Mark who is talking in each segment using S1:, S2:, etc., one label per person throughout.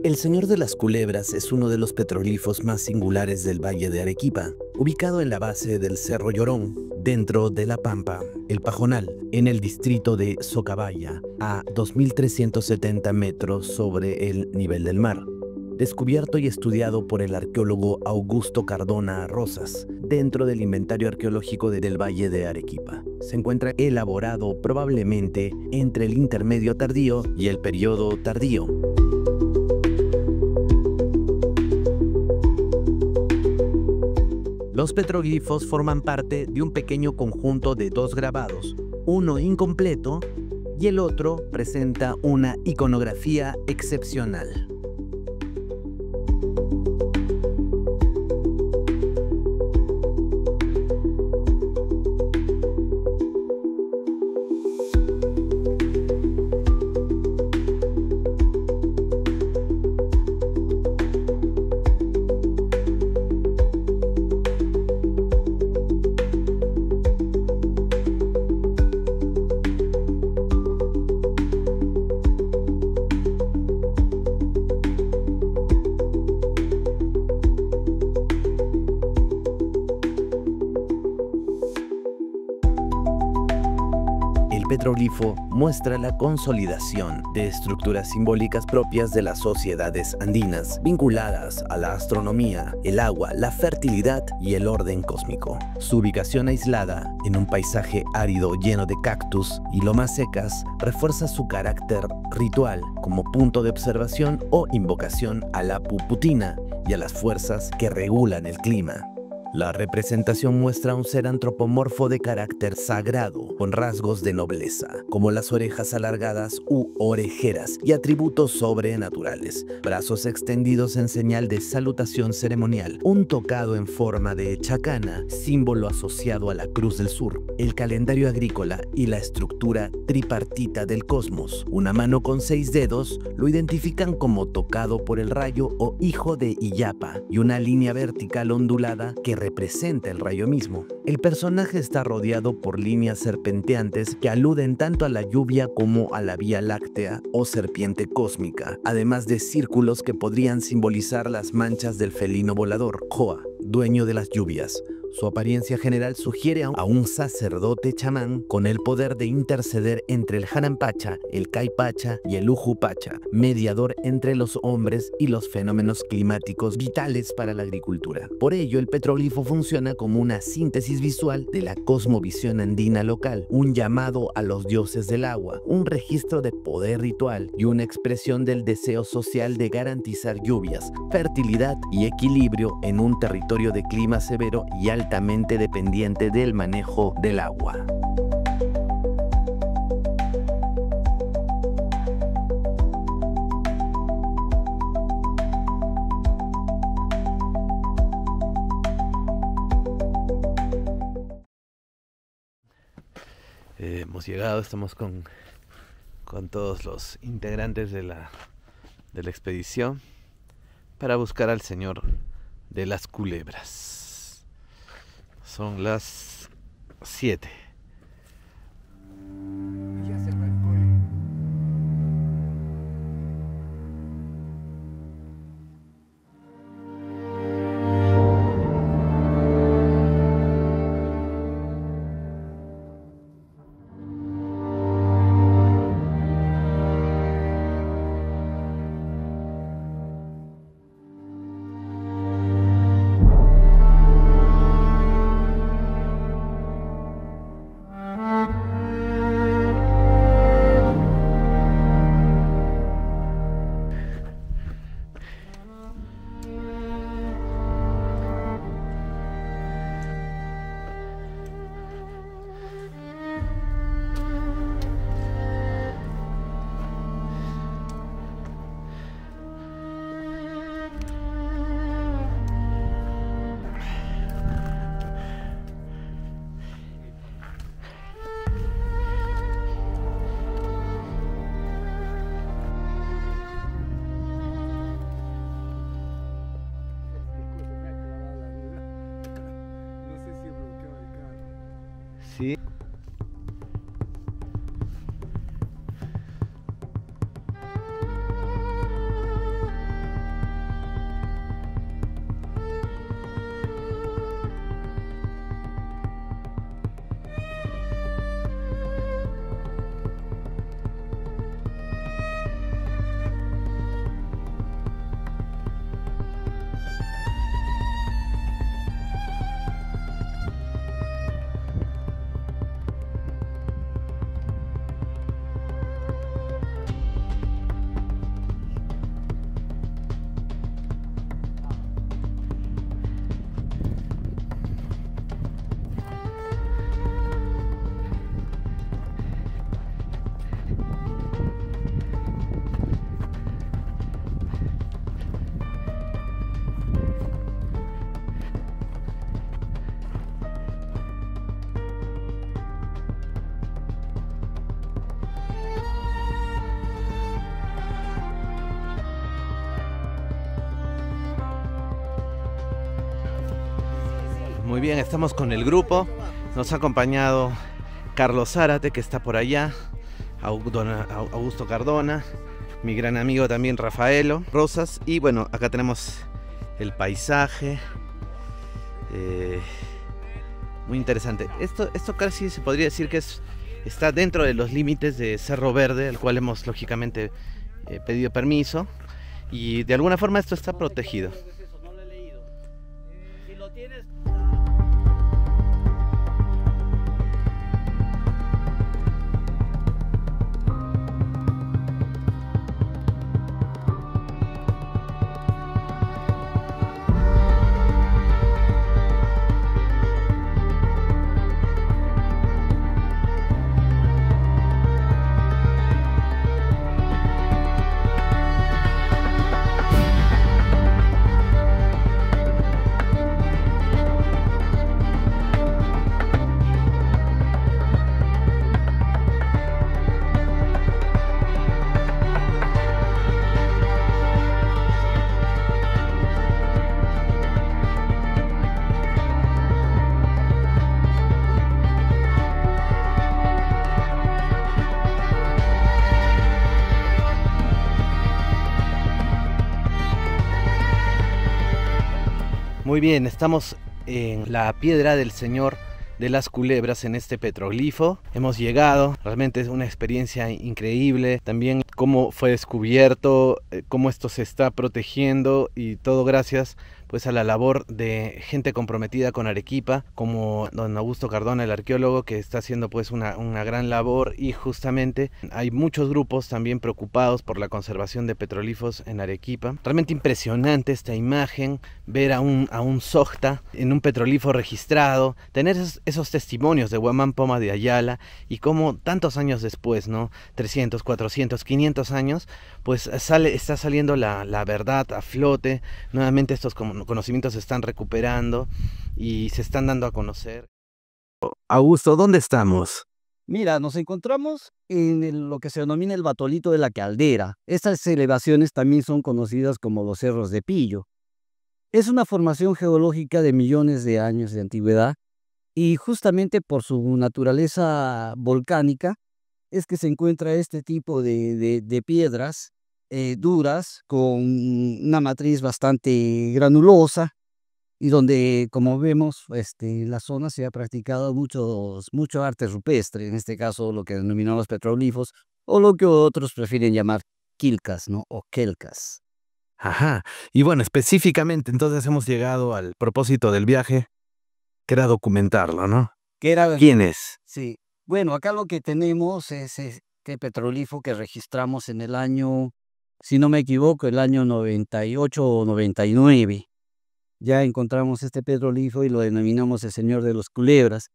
S1: El Señor de las Culebras es uno de los petroglifos más singulares del Valle de Arequipa, ubicado en la base del Cerro Llorón, dentro de La Pampa, El Pajonal, en el distrito de Socabaya, a 2.370 metros sobre el nivel del mar. Descubierto y estudiado por el arqueólogo Augusto Cardona Rosas, dentro del inventario arqueológico del Valle de Arequipa. Se encuentra elaborado probablemente entre el intermedio tardío y el periodo tardío. Los petroglifos forman parte de un pequeño conjunto de dos grabados, uno incompleto y el otro presenta una iconografía excepcional. El petroglifo muestra la consolidación de estructuras simbólicas propias de las sociedades andinas, vinculadas a la astronomía, el agua, la fertilidad y el orden cósmico. Su ubicación aislada en un paisaje árido lleno de cactus y lomas secas refuerza su carácter ritual como punto de observación o invocación a la puputina y a las fuerzas que regulan el clima. La representación muestra a un ser antropomorfo de carácter sagrado, con rasgos de nobleza, como las orejas alargadas u orejeras y atributos sobrenaturales, brazos extendidos en señal de salutación ceremonial, un tocado en forma de chacana, símbolo asociado a la Cruz del Sur, el calendario agrícola y la estructura tripartita del cosmos. Una mano con 6 dedos lo identifican como tocado por el rayo o hijo de Illapa, y una línea vertical ondulada que representa el rayo mismo. El personaje está rodeado por líneas serpenteantes que aluden tanto a la lluvia como a la Vía Láctea o serpiente cósmica, además de círculos que podrían simbolizar las manchas del felino volador, Joa, dueño de las lluvias. Su apariencia general sugiere a un sacerdote chamán con el poder de interceder entre el Janampacha, el Caipacha y el Ujupacha, mediador entre los hombres y los fenómenos climáticos vitales para la agricultura. Por ello, el petroglifo funciona como una síntesis visual de la cosmovisión andina local, un llamado a los dioses del agua, un registro de poder ritual y una expresión del deseo social de garantizar lluvias, fertilidad y equilibrio en un territorio de clima severo y altamente dependiente del manejo del agua. Hemos llegado, estamos con todos los integrantes de la expedición para buscar al Señor de las Culebras. Son las 7. Sí. Muy bien, estamos con el grupo. Nos ha acompañado Carlos Zárate, que está por allá, Augusto Cardona, mi gran amigo también Rafaelo Rosas. Y bueno, acá tenemos el paisaje. Muy interesante. Esto casi se podría decir que está dentro de los límites de Cerro Verde, al cual hemos lógicamente pedido permiso. Y de alguna forma esto está protegido. Muy bien, estamos en la piedra del Señor de las Culebras, en este petroglifo. Hemos llegado, realmente es una experiencia increíble. También cómo fue descubierto, cómo esto se está protegiendo, y todo gracias pues a la labor de gente comprometida con Arequipa, como don Augusto Cardona, el arqueólogo, que está haciendo pues una gran labor. Y justamente hay muchos grupos también preocupados por la conservación de petroglifos en Arequipa. Realmente impresionante esta imagen, ver a un Sogta en un petroglifo registrado, tener esos testimonios de Guamán Poma de Ayala, y cómo tantos años después, ¿no? 300, 400, 500 años, pues está saliendo la verdad a flote. Nuevamente estos conocimientos se están recuperando y se están dando a conocer. Augusto, ¿dónde estamos?
S2: Mira, nos encontramos en lo que se denomina el Batolito de la Caldera. Estas elevaciones también son conocidas como los Cerros de Pillo. Es una formación geológica de millones de años de antigüedad, y justamente por su naturaleza volcánica es que se encuentra este tipo de piedras duras, con una matriz bastante granulosa, y donde, como vemos, la zona se ha practicado mucho arte rupestre, en este caso lo que denominamos petroglifos, o lo que otros prefieren llamar quilcas, ¿no? O quelcas.
S1: Ajá. Y bueno, específicamente entonces hemos llegado al propósito del viaje, que era documentarlo, ¿no?
S2: Que era,
S1: ¿Quién es?
S2: sí. Bueno, acá lo que tenemos es este petroglifo que registramos en el año, si no me equivoco, el año 98 o 99. Ya encontramos este petroglifo y lo denominamos el Señor de los Culebras.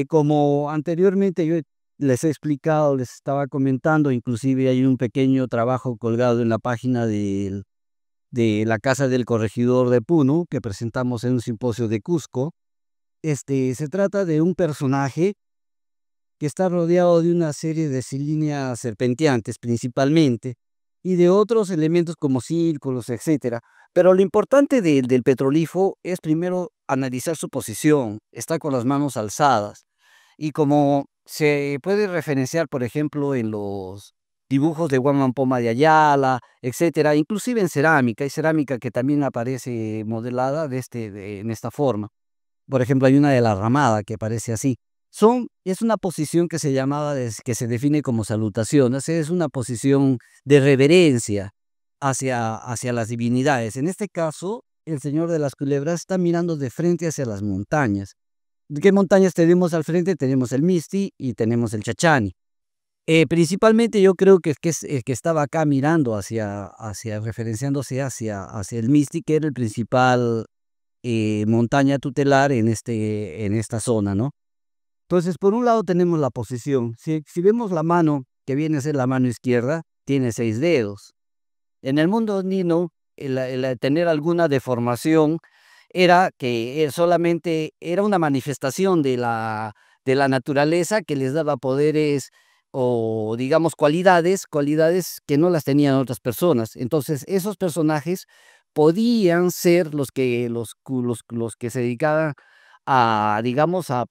S2: Como anteriormente yo les he explicado, les estaba comentando, inclusive hay un pequeño trabajo colgado en la página de la Casa del Corregidor de Puno, que presentamos en un simposio de Cusco. Se trata de un personaje que está rodeado de una serie de líneas serpenteantes principalmente, y de otros elementos como círculos, etcétera. Pero lo importante del petrolifo es primero analizar su posición. Está con las manos alzadas, y como se puede referenciar, por ejemplo, en los dibujos de Guamán Poma de Ayala, etcétera, inclusive en cerámica. Hay cerámica que también aparece modelada en esta forma. Por ejemplo, hay una de la ramada que aparece así. Es una posición que se llamaba, que se define como salutación. Es una posición de reverencia hacia las divinidades. En este caso, el Señor de las Culebras está mirando de frente hacia las montañas. ¿Qué montañas tenemos al frente? Tenemos el Misti y tenemos el Chachani. Principalmente yo creo que es el que estaba acá mirando referenciándose hacia el Misti, que era el principal montaña tutelar en esta zona, ¿no? Entonces, por un lado tenemos la posición. Si vemos la mano, que viene a ser la mano izquierda, tiene 6 dedos. En el mundo andino, el tener alguna deformación era que solamente era una manifestación de la naturaleza, que les daba poderes o, digamos, cualidades que no las tenían otras personas. Entonces, esos personajes podían ser los que se dedicaban digamos, a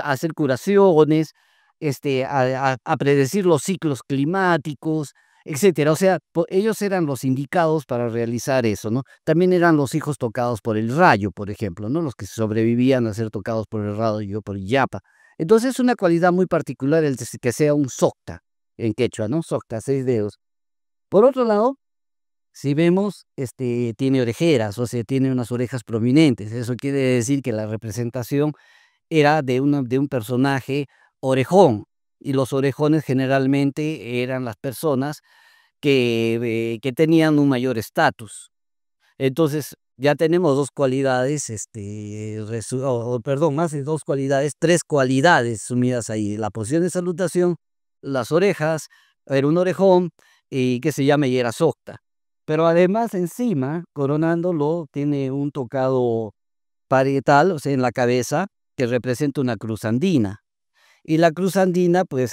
S2: hacer curaciones, a predecir los ciclos climáticos, etcétera. O sea, ellos eran los indicados para realizar eso, ¿no? También eran los hijos tocados por el rayo, por ejemplo, ¿no? Los que sobrevivían a ser tocados por el rayo, por el yapa. Entonces es una cualidad muy particular el que sea un socta, en quechua, ¿no? Socta, 6 dedos. Por otro lado, si vemos, tiene orejeras, o sea, tiene unas orejas prominentes. Eso quiere decir que la representación era de un personaje orejón, y los orejones generalmente eran las personas que tenían un mayor estatus. Entonces, ya tenemos 2 cualidades, perdón, más de 2 cualidades, 3 cualidades sumidas ahí: la posición de salutación, las orejas, era un orejón, y que se llama Yerasocta. Pero además, encima, coronándolo, tiene un tocado parietal, o sea, en la cabeza, que representa una cruz andina. Y la cruz andina, pues,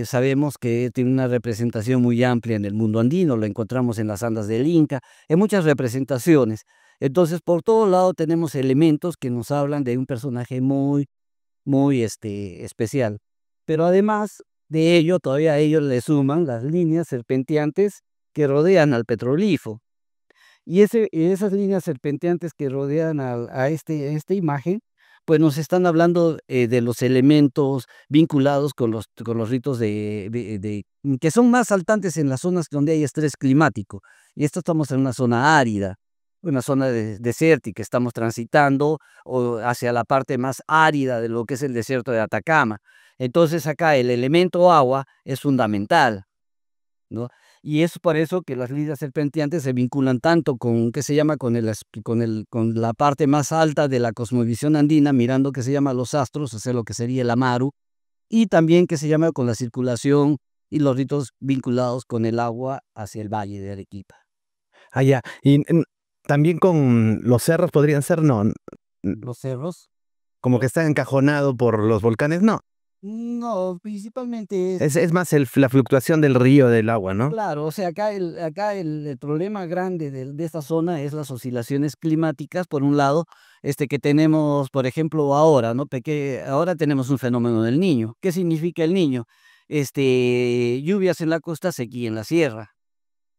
S2: sabemos que tiene una representación muy amplia en el mundo andino, lo encontramos en las andas del Inca, en muchas representaciones. Entonces, por todo lado tenemos elementos que nos hablan de un personaje muy, muy, especial. Pero además de ello, todavía a ello le suman las líneas serpenteantes que rodean al petrolifo. Y esas líneas serpenteantes que rodean esta imagen, pues nos están hablando, de los elementos vinculados con los ritos que son más saltantes en las zonas donde hay estrés climático. Y esto, estamos en una zona árida, una zona desértica, estamos transitando o hacia la parte más árida de lo que es el desierto de Atacama. Entonces acá el elemento agua es fundamental, ¿no? Y es por eso que las líneas serpenteantes se vinculan tanto con, ¿qué se llama? Con la parte más alta de la cosmovisión andina, mirando, que se llama, los astros, o sea, lo que sería el Amaru, y también, que se llama, con la circulación y los ritos vinculados con el agua hacia el valle de Arequipa.
S1: Ah, ya. Y también con los cerros podrían ser, no,
S2: Los cerros.
S1: como que está encajonado por los volcanes, no.
S2: No, principalmente
S1: Es más la fluctuación del río, del agua, ¿no?
S2: claro, o sea, acá el problema grande de esta zona es las oscilaciones climáticas, por un lado, que tenemos, por ejemplo, ahora, ¿no? Ahora tenemos un fenómeno del Niño. ¿Qué significa el Niño? Lluvias en la costa, sequía en la sierra,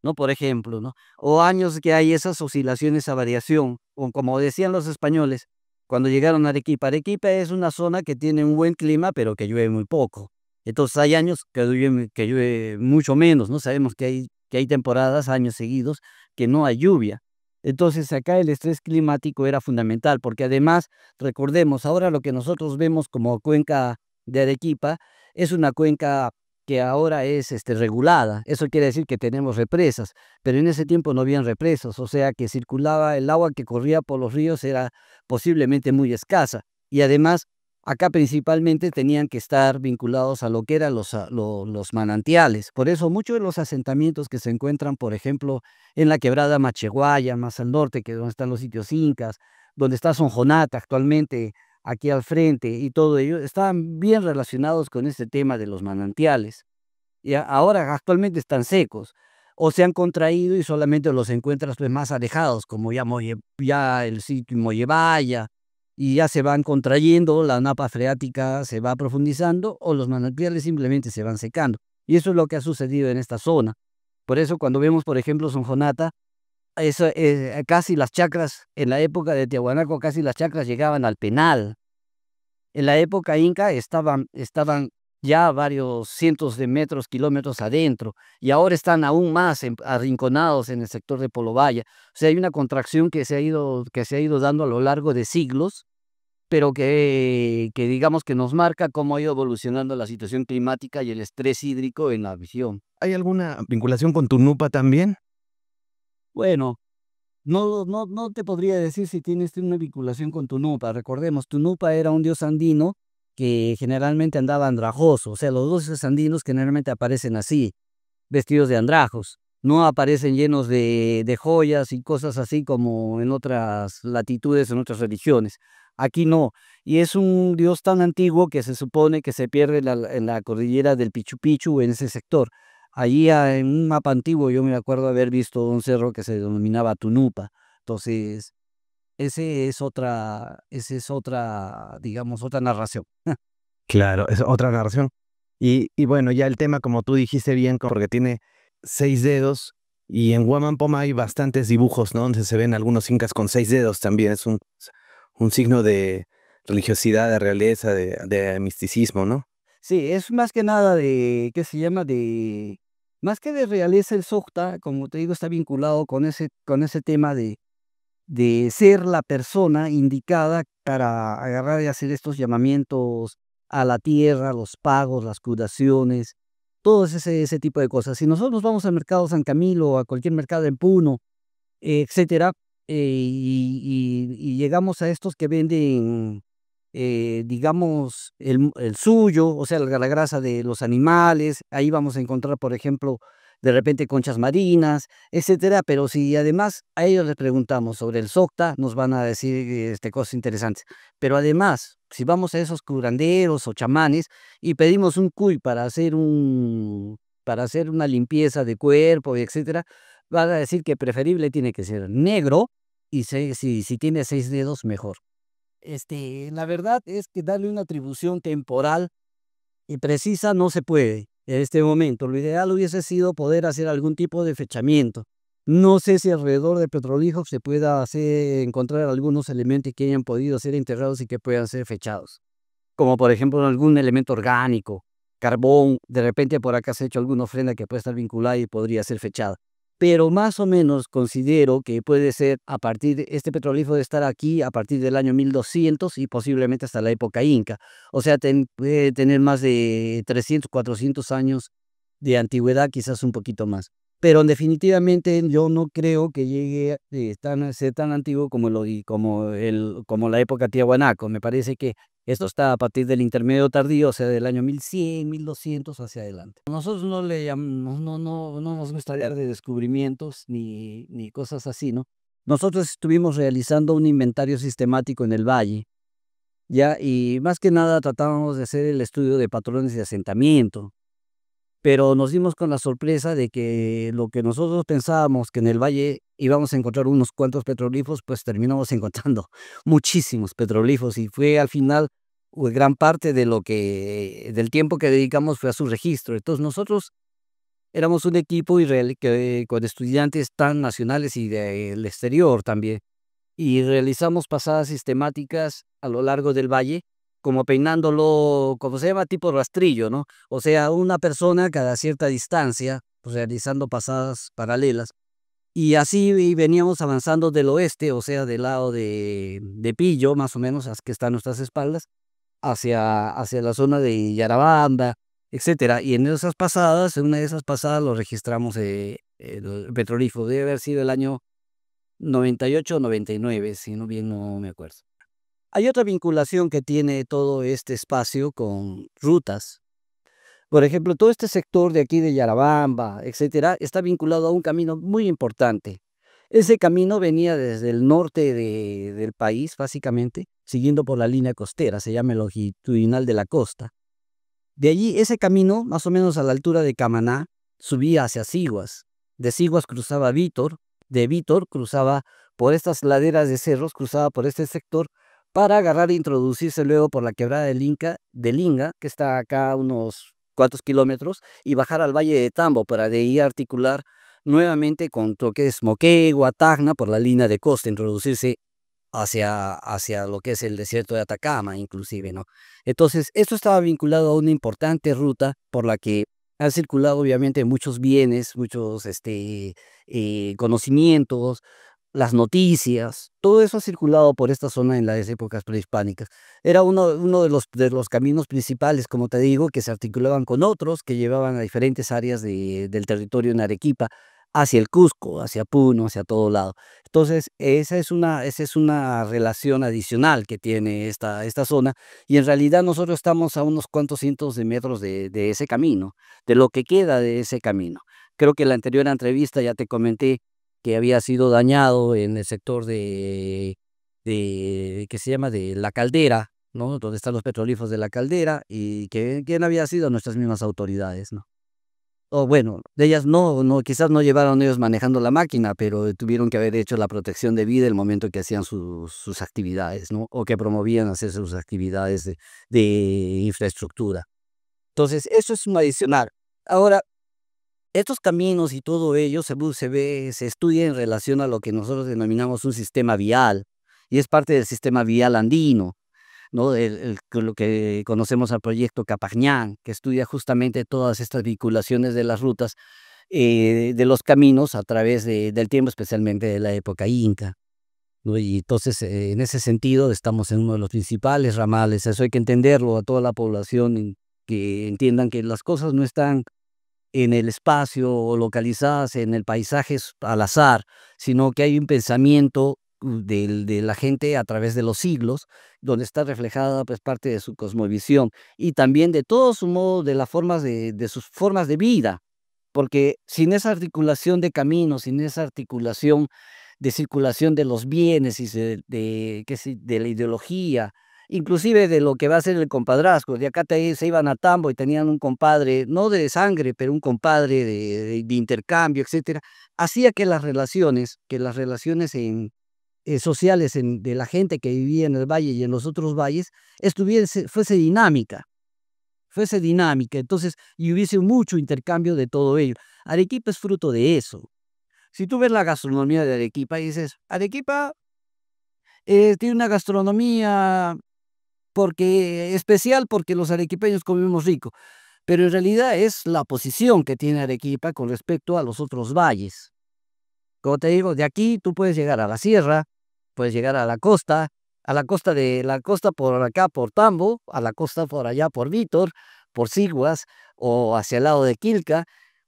S2: ¿no? Por ejemplo, ¿no? O años que hay esas oscilaciones, esa variación, o como decían los españoles cuando llegaron a Arequipa. Arequipa es una zona que tiene un buen clima, pero que llueve muy poco. Entonces hay años que llueve mucho menos, ¿no? Sabemos que hay temporadas, años seguidos, que no hay lluvia. Entonces acá el estrés climático era fundamental, porque además, recordemos, ahora lo que nosotros vemos como cuenca de Arequipa es una cuenca que ahora es, regulada. Eso quiere decir que tenemos represas, pero en ese tiempo no habían represas, o sea que circulaba el agua que corría por los ríos, era posiblemente muy escasa. Y además, acá principalmente tenían que estar vinculados a lo que eran los manantiales. Por eso muchos de los asentamientos que se encuentran, por ejemplo, en la quebrada Macheguaya, más al norte, que es donde están los sitios incas, donde está Sonjonata actualmente, aquí al frente, y todo ello, estaban bien relacionados con este tema de los manantiales. Y ahora actualmente están secos, o se han contraído y solamente los encuentras, pues, más alejados, como ya el sitio Mollevaya, y ya se van contrayendo, la napa freática se va profundizando, o los manantiales simplemente se van secando. Y eso es lo que ha sucedido en esta zona. Por eso, cuando vemos, por ejemplo, Sonjonata, eso, casi las chacras, en la época de Tiahuanaco, casi las chacras llegaban al penal. En la época inca estaban ya varios cientos de metros, kilómetros adentro, y ahora están aún más arrinconados en el sector de Polobaya. O sea, hay una contracción que se ha ido dando a lo largo de siglos, pero que digamos que nos marca cómo ha ido evolucionando la situación climática y el estrés hídrico en la región.
S1: ¿Hay alguna vinculación con Tunupa también?
S2: Bueno, no te podría decir si tienes una vinculación con Tunupa. Recordemos, Tunupa era un dios andino que generalmente andaba andrajoso. O sea, los dioses andinos generalmente aparecen así, vestidos de andrajos. No aparecen llenos de joyas y cosas así como en otras latitudes, en otras religiones. Aquí no. Y es un dios tan antiguo que se supone que se pierde en la cordillera del Pichu Pichu, en ese sector. Allí, en un mapa antiguo, yo me acuerdo haber visto un cerro que se denominaba Tunupa. Entonces, ese es otra, digamos, otra narración.
S1: Claro, es otra narración. Y bueno, ya el tema, como tú dijiste bien, porque tiene 6 dedos, y en Huamampoma hay bastantes dibujos, ¿no? Donde se ven algunos incas con 6 dedos también. Es un signo de religiosidad, de realeza, de misticismo, ¿no?
S2: Sí, es más que nada de, ¿qué se llama? De, más que de realeza el Sokta, como te digo, está vinculado con ese tema de ser la persona indicada para agarrar y hacer estos llamamientos a la tierra, los pagos, las curaciones, todo ese tipo de cosas. Si nosotros vamos al mercado San Camilo, a cualquier mercado en Puno, etcétera, y llegamos a estos que venden, digamos, el suyo, o sea, la grasa de los animales, ahí vamos a encontrar, por ejemplo, de repente conchas marinas, etcétera, pero si además a ellos les preguntamos sobre el Socta, nos van a decir cosas interesantes. Pero además, si vamos a esos curanderos o chamanes y pedimos un cuy para hacer una limpieza de cuerpo, etcétera, van a decir que preferible tiene que ser negro y si tiene 6 dedos, mejor. La verdad es que darle una atribución temporal y precisa no se puede en este momento. Lo ideal hubiese sido poder hacer algún tipo de fechamiento. No sé si alrededor de Petrolijov se pueda encontrar algunos elementos que hayan podido ser enterrados y que puedan ser fechados, como por ejemplo algún elemento orgánico, carbón, de repente por acá se ha hecho alguna ofrenda que puede estar vinculada y podría ser fechada. Pero más o menos considero que puede ser a partir de este petrolífero de estar aquí a partir del año 1200 y posiblemente hasta la época inca. O sea, puede tener más de 300, 400 años de antigüedad, quizás un poquito más. Pero definitivamente yo no creo que llegue a ser tan antiguo como la época Tiahuanaco. Me parece que esto está a partir del intermedio tardío, o sea, del año 1100, 1200 hacia adelante. Nosotros no le llamamos, no nos gusta hablar de descubrimientos ni cosas así, ¿no? Nosotros estuvimos realizando un inventario sistemático en el valle, ya, y más que nada tratábamos de hacer el estudio de patrones de asentamiento, pero nos dimos con la sorpresa de que lo que nosotros pensábamos que en el valle íbamos a encontrar unos cuantos petroglifos, pues terminamos encontrando muchísimos petroglifos y fue al final gran parte del tiempo que dedicamos fue a su registro. Entonces nosotros éramos un equipo con estudiantes tan nacionales y del exterior también y realizamos pasadas sistemáticas a lo largo del valle, como peinándolo, como se llama, tipo rastrillo, ¿no? O sea, una persona cada cierta distancia, pues, realizando pasadas paralelas. Y así veníamos avanzando del oeste, o sea, del lado de Pillo, más o menos, que está a nuestras espaldas, hacia la zona de Yarabanda, etcétera. Y en una de esas pasadas lo registramos el petrolífero. Debe haber sido el año 98 o 99, si no bien no me acuerdo. Hay otra vinculación que tiene todo este espacio con rutas. Por ejemplo, todo este sector de aquí de Yarabamba, etcétera, está vinculado a un camino muy importante. Ese camino venía desde el norte del país, básicamente, siguiendo por la línea costera, se llama el longitudinal de la costa. De allí, ese camino, más o menos a la altura de Camaná, subía hacia Siguas. De Siguas cruzaba Vítor, de Vítor cruzaba por estas laderas de cerros, cruzaba por este sector para agarrar e introducirse luego por la quebrada del Inga, que está acá a unos cuantos kilómetros, y bajar al Valle de Tambo para de ahí articular nuevamente con lo que es Moquegua, Tacna, por la línea de costa, introducirse hacia lo que es el desierto de Atacama, inclusive, ¿no? Entonces, esto estaba vinculado a una importante ruta por la que han circulado, obviamente, muchos bienes, muchos conocimientos, las noticias, todo eso ha circulado por esta zona en las épocas prehispánicas. Era uno de los caminos principales, como te digo, que se articulaban con otros que llevaban a diferentes áreas del territorio en Arequipa, hacia el Cusco, hacia Puno, hacia todo lado. Entonces, esa es una relación adicional que tiene esta zona, y en realidad nosotros estamos a unos cuantos cientos de metros de ese camino, de lo que queda de ese camino. Creo que en la anterior entrevista ya te comenté que había sido dañado en el sector que se llama de La Caldera, ¿no? Donde están los petrolíferos de La Caldera, y que quién había sido nuestras mismas autoridades, ¿no? o bueno, de ellas no, quizás no llevaron ellos manejando la máquina, pero tuvieron que haber hecho la protección de vida el momento que hacían sus actividades, ¿no? O que promovían hacer sus actividades de infraestructura. Entonces, eso es un adicional. Ahora, estos caminos y todo ello se estudia en relación a lo que nosotros denominamos un sistema vial, y es parte del sistema vial andino, ¿no? Con lo que conocemos al proyecto Capañán, que estudia justamente todas estas vinculaciones de las rutas, de los caminos a través del tiempo, especialmente de la época inca, ¿no? Y entonces, en ese sentido, estamos en uno de los principales ramales. Eso hay que entenderlo a toda la población, que entiendan que las cosas no están en el espacio o localizadas en el paisaje al azar, sino que hay un pensamiento de la gente a través de los siglos, donde está reflejada pues parte de su cosmovisión y también de todo su modo, de las formas de sus formas de vida, porque sin esa articulación de caminos, sin esa articulación de circulación de los bienes y de la ideología, inclusive de lo que va a ser el compadrazgo. De acá se iban a Tambo y tenían un compadre, no de sangre, pero un compadre de intercambio, etcétera, hacía que las relaciones sociales de la gente que vivía en el valle y en los otros valles fuese dinámica, entonces, y hubiese mucho intercambio de todo ello. Arequipa es fruto de eso. Si tú ves la gastronomía de Arequipa y dices, Arequipa tiene una gastronomía especial porque los arequipeños comemos rico, pero en realidad es la posición que tiene Arequipa con respecto a los otros valles. Como te digo, de aquí tú puedes llegar a la sierra, puedes llegar a la costa por acá por Tambo, a la costa por allá por Vítor, por Siguas o hacia el lado de Quilca,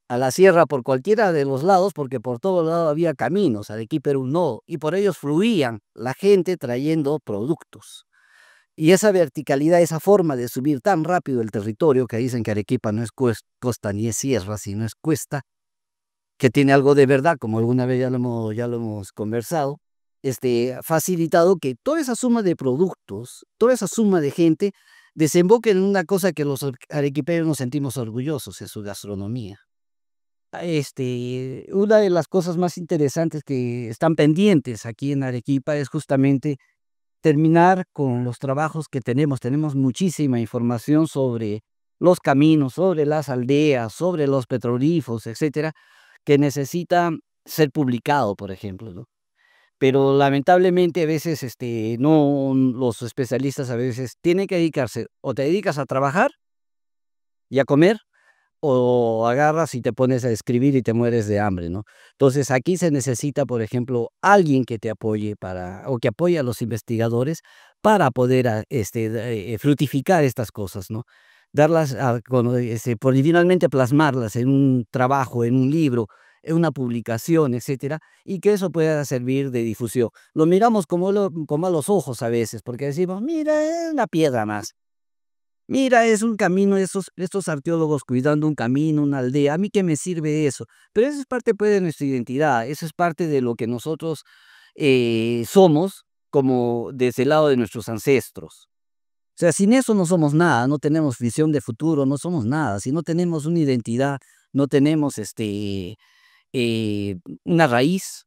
S2: a la sierra por cualquiera de los lados, porque por todo lado había caminos. Arequipa era un nodo y por ellos fluían la gente trayendo productos. Y esa verticalidad, esa forma de subir tan rápido el territorio, que dicen que Arequipa no es costa ni es sierra, sino es cuesta, que tiene algo de verdad, como alguna vez ya lo hemos conversado, facilitado que toda esa suma de productos, toda esa suma de gente, desemboque en una cosa que los arequipeños nos sentimos orgullosos, es su gastronomía. Una de las cosas más interesantes que están pendientes aquí en Arequipa es justamente terminar con los trabajos que tenemos. Tenemos muchísima información sobre los caminos, sobre las aldeas, sobre los petrolíferos, etcétera, que necesitan ser publicado, por ejemplo, ¿no? Pero lamentablemente a veces no, los especialistas a veces tienen que dedicarse, o te dedicas a trabajar y a comer, o agarras y te pones a escribir y te mueres de hambre, ¿no? Entonces aquí se necesita, por ejemplo, alguien que te apoye o que apoye a los investigadores para poder frutificar estas cosas, ¿no? Darlas, finalmente plasmarlas en un trabajo, en un libro, en una publicación, etcétera, y que eso pueda servir de difusión. Lo miramos como a los ojos a veces, porque decimos, mira, es una piedra más. Mira, es un camino, estos arqueólogos cuidando un camino, una aldea, ¿a mí qué me sirve eso? Pero eso es parte, pues, de nuestra identidad, eso es parte de lo que nosotros somos, como desde el lado de nuestros ancestros. O sea, sin eso no somos nada, no tenemos visión de futuro, no somos nada. Si no tenemos una identidad, no tenemos una raíz,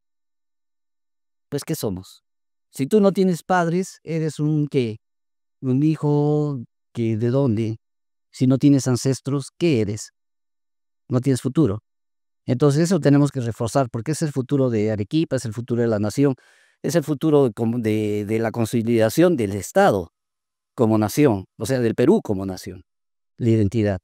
S2: pues, ¿qué somos? Si tú no tienes padres, eres ¿qué? Un hijo que ¿de dónde? Si no tienes ancestros, ¿qué eres? No tienes futuro. Entonces eso tenemos que reforzar, porque es el futuro de Arequipa, es el futuro de la nación, es el futuro de la consolidación del Estado como nación, o sea, del Perú como nación, la identidad.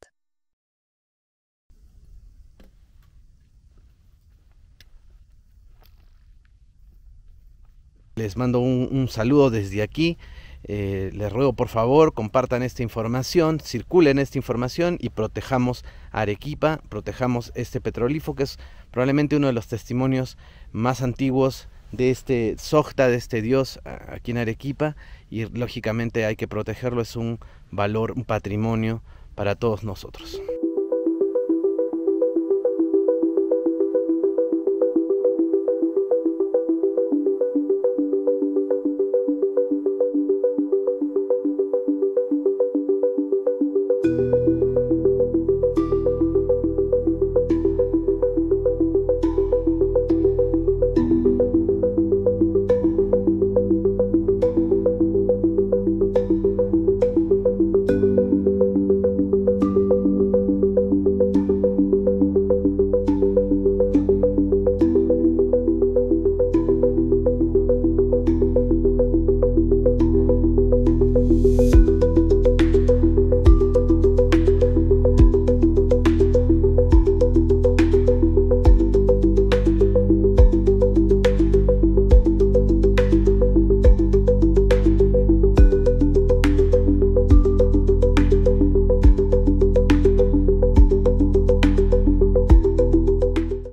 S1: Les mando un saludo desde aquí. Les ruego por favor compartan esta información, circulen esta información y protejamos a Arequipa, protejamos este petrolífero que es probablemente uno de los testimonios más antiguos de este Sogta, de este dios aquí en Arequipa, y lógicamente hay que protegerlo, es un valor, un patrimonio para todos nosotros.